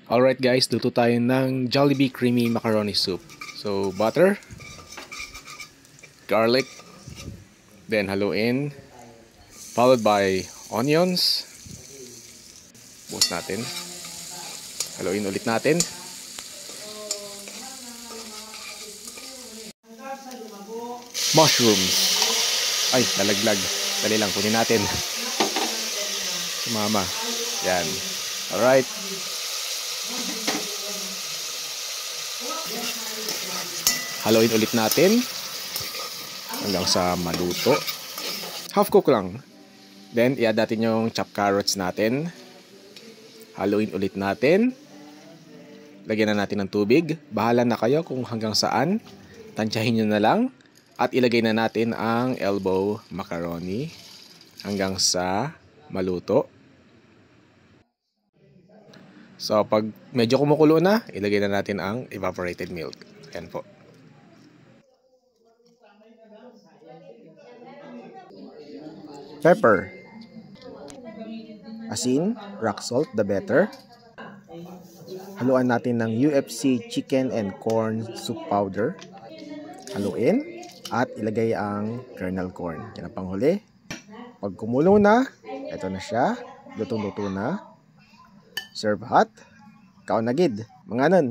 Alright guys, luto tayo ng Jollibee Creamy Macaroni Soup. So, butter, garlic, then haluin, followed by onions. Buhos natin. Haluin ulit natin. Mushrooms. Ay, nalaglag. Dali lang, kunin natin. Sumama. Yan. Alright. Haluin ulit natin hanggang sa maluto. Half cook lang. Then, i-add natin yung chopped carrots natin. Haluin ulit natin. Lagyan na natin ng tubig. Bahala na kayo kung hanggang saan. Tansyahin nyo na lang. At ilagay na natin ang elbow macaroni hanggang sa maluto. So, pag medyo kumukulo na, ilagay na natin ang evaporated milk. Ayan po. Pepper. Asin, rock salt, the better. Haluan natin ng UFC chicken and corn soup powder. Haluin at ilagay ang kernel corn. Yan ang panghuli. Pag kumulo na, ito na siya. Lutong-luto na. Serve hot. Kaon na gid. Mga nun.